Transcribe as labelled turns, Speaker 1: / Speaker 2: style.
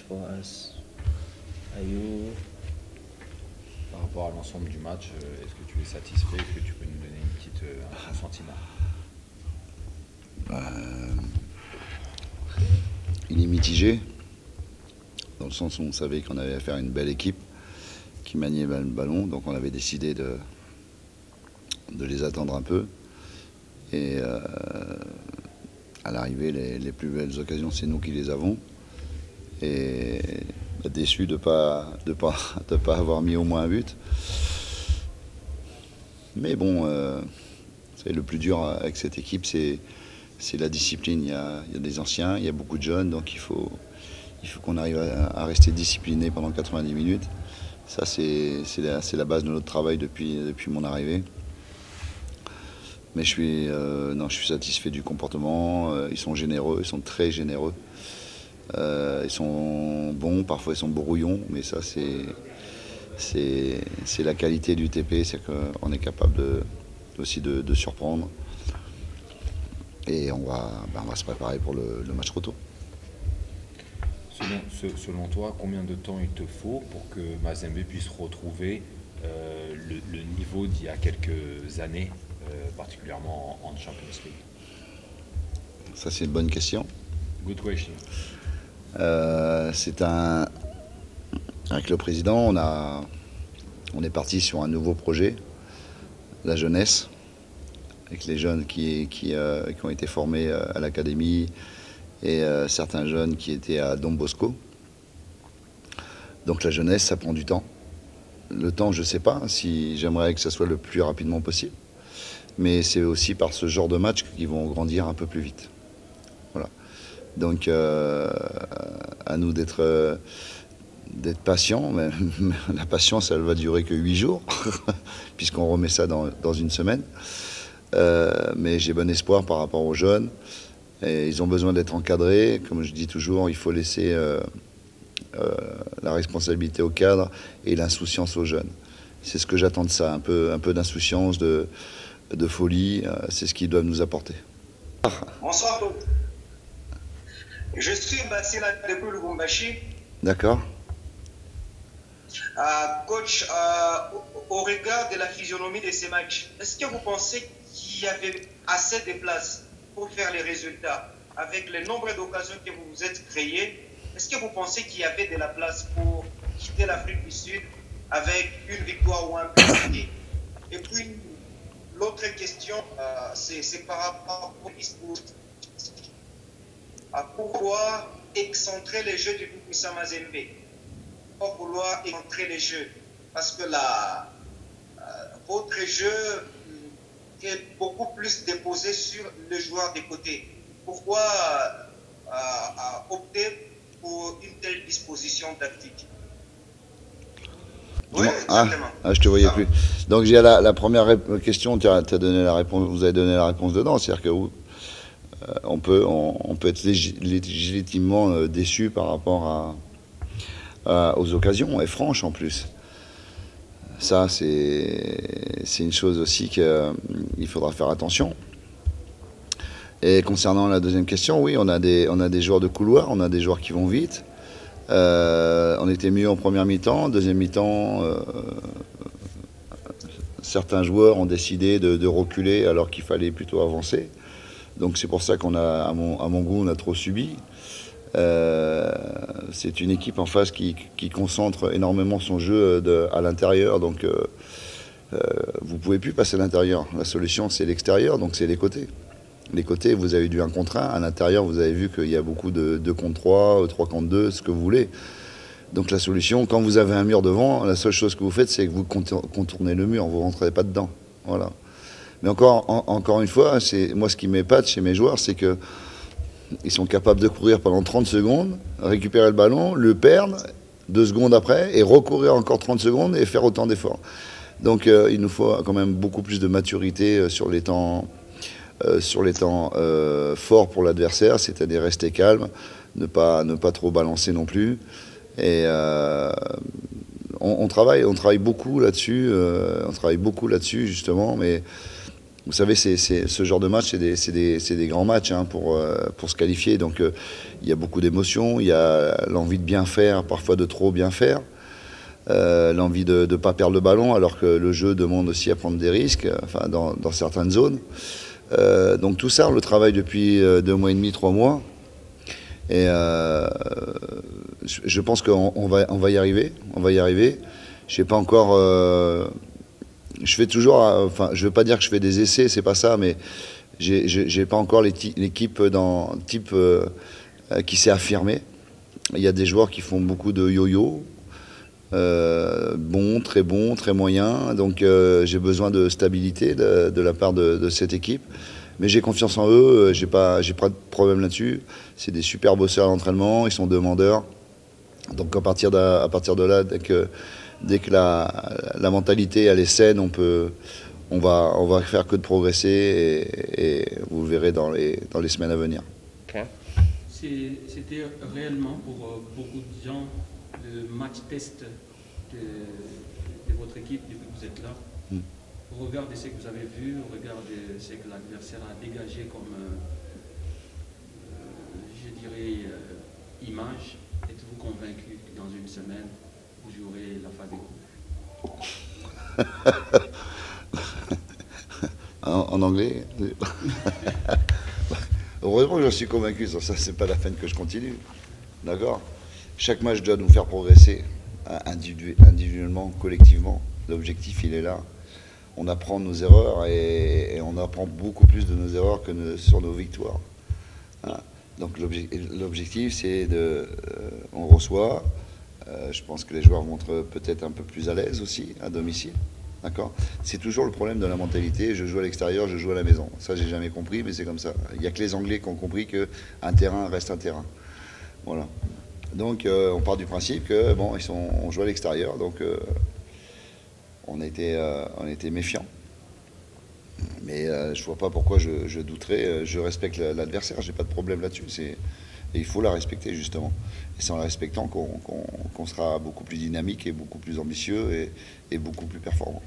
Speaker 1: for us. Are you?
Speaker 2: Par rapport à l'ensemble du match, est-ce que tu es satisfait? Est-ce que tu peux nous donner un sentiment?
Speaker 3: Il est mitigé, dans le sens où on savait qu'on avait affaire à une belle équipe qui maniait le ballon, donc on avait décidé de les attendre un peu. Et à l'arrivée, les plus belles occasions, c'est nous qui les avons. Et déçu de ne pas avoir mis au moins un but. Mais bon, le plus dur avec cette équipe, c'est la discipline. Il y a des anciens, il y a beaucoup de jeunes, donc il faut qu'on arrive à rester discipliné pendant 90 minutes. Ça, c'est la base de notre travail depuis mon arrivée. Mais je suis satisfait du comportement. Ils sont généreux, ils sont très généreux. Ils sont bons, parfois ils sont brouillons, mais ça c'est la qualité du TP, c'est qu'on est capable aussi de surprendre. Et on va se préparer pour le match retour.
Speaker 2: Selon toi, combien de temps il te faut pour que Mazembe puisse retrouver le niveau d'il y a quelques années, particulièrement en Champions League?
Speaker 3: Ça, c'est une bonne question.
Speaker 2: Good question.
Speaker 3: Avec le président, on est parti sur un nouveau projet, la jeunesse, avec les jeunes qui ont été formés à l'académie et certains jeunes qui étaient à Don Bosco. Donc la jeunesse, ça prend du temps. Le temps, je ne sais pas, si j'aimerais que ça soit le plus rapidement possible. Mais c'est aussi par ce genre de match qu'ils vont grandir un peu plus vite. Voilà. Donc à nous d'être patient, mais la patience elle va durer que 8 jours, puisqu'on remet ça dans une semaine. Mais j'ai bon espoir par rapport aux jeunes. Et ils ont besoin d'être encadrés. Comme je dis toujours, il faut laisser la responsabilité au cadre et l'insouciance aux jeunes. C'est ce que j'attends de ça, un peu d'insouciance, de folie, c'est ce qu'ils doivent nous apporter.
Speaker 4: Bonsoir. Je suis Bassila depuis Lubumbashi.
Speaker 3: D'accord.
Speaker 4: Coach, au regard de la physionomie de ces matchs, est-ce que vous pensez qu'il y avait assez de place pour faire les résultats? Avec le nombre d'occasions que vous vous êtes créées, est-ce que vous pensez qu'il y avait de la place pour quitter l'Afrique du Sud avec une victoire ou un but? Et puis, l'autre question, c'est par rapport au discours. Pourquoi excentrer les jeux du tout-puissant Mazembe? Pourquoi vouloir excentrer les jeux? Parce que votre jeu est beaucoup plus déposé sur le joueur des côtés. Pourquoi opter pour une telle disposition tactique?
Speaker 3: Oui, je te voyais plus. Donc j'ai la première question, donné la réponse, vous avez donné la réponse dedans, c'est-à-dire que on peut être légitimement déçu par rapport aux occasions, et franches en plus. Ça, c'est une chose aussi qu'il faudra faire attention. Et concernant la deuxième question, oui, on a des joueurs de couloir, on a des joueurs qui vont vite. On était mieux en première mi-temps, deuxième mi-temps, certains joueurs ont décidé de reculer alors qu'il fallait plutôt avancer. Donc c'est pour ça à mon goût, on a trop subi. C'est une équipe en face qui concentre énormément son jeu à l'intérieur, donc vous ne pouvez plus passer à l'intérieur. La solution, c'est l'extérieur, donc c'est les côtés. Les côtés, vous avez du 1 contre 1. À l'intérieur, vous avez vu qu'il y a beaucoup de 2 contre 3, 3 contre 2, ce que vous voulez. Donc la solution, quand vous avez un mur devant, la seule chose que vous faites, c'est que vous contournez le mur, vous ne rentrez pas dedans. Voilà. Mais encore une fois, moi ce qui m'épate chez mes joueurs, c'est que ils sont capables de courir pendant 30 secondes, récupérer le ballon, le perdre 2 secondes après, et recourir encore 30 secondes et faire autant d'efforts. Donc il nous faut quand même beaucoup plus de maturité sur les temps forts pour l'adversaire, c'est-à-dire rester calme, ne pas trop balancer non plus. Et on travaille beaucoup là-dessus, justement, mais vous savez, ce genre de match, c'est des grands matchs hein, pour se qualifier. Donc il y a beaucoup d'émotions, il y a l'envie de bien faire, parfois de trop bien faire. L'envie de ne pas perdre le ballon, alors que le jeu demande aussi à prendre des risques, enfin, dans certaines zones. Donc tout ça, on le travaille depuis 2 mois et demi, 3 mois. Et je pense qu'on va y arriver. On va y arriver. Je sais pas encore. Je fais toujours. Enfin, je veux pas dire que je fais des essais, c'est pas ça, mais j'ai pas encore l'équipe qui s'est affirmée. Il y a des joueurs qui font beaucoup de yo-yo. Bon, très moyen. Donc j'ai besoin de stabilité de la part de cette équipe. Mais j'ai confiance en eux, j'ai pas de problème là-dessus. C'est des super bosseurs à l'entraînement, ils sont demandeurs. Donc à partir de là, dès que la mentalité elle est saine, on va faire que de progresser et vous le verrez dans les semaines à venir.
Speaker 1: Okay.
Speaker 5: C'était réellement pour beaucoup de gens le match test de votre équipe depuis que vous êtes là. Au regard de ce que vous avez vu, au regard de ce que l'adversaire a dégagé comme, je dirais, image, êtes-vous convaincu que dans une semaine, vous jouerez la phase de groupe?
Speaker 3: En anglais. Heureusement que j'en suis convaincu, ça c'est pas la peine que je continue. D'accord. Chaque match doit nous faire progresser, individuellement, collectivement. L'objectif, il est là. On apprend nos erreurs et on apprend beaucoup plus de nos erreurs que sur nos victoires. Hein. Donc l'objectif, c'est on reçoit. Je pense que les joueurs vont être peut-être un peu plus à l'aise aussi à domicile. D'accord. C'est toujours le problème de la mentalité. Je joue à l'extérieur, je joue à la maison. Ça, j'ai jamais compris, mais c'est comme ça. Il n'y a que les Anglais qui ont compris qu'un terrain reste un terrain. Voilà. Donc on part du principe que bon, on joue à l'extérieur, donc on était méfiants. Mais je vois pas pourquoi je douterais. Je respecte l'adversaire, j'ai pas de problème là-dessus. Et il faut la respecter justement. Et c'est en la respectant qu'on sera beaucoup plus dynamique et beaucoup plus ambitieux et beaucoup plus performant.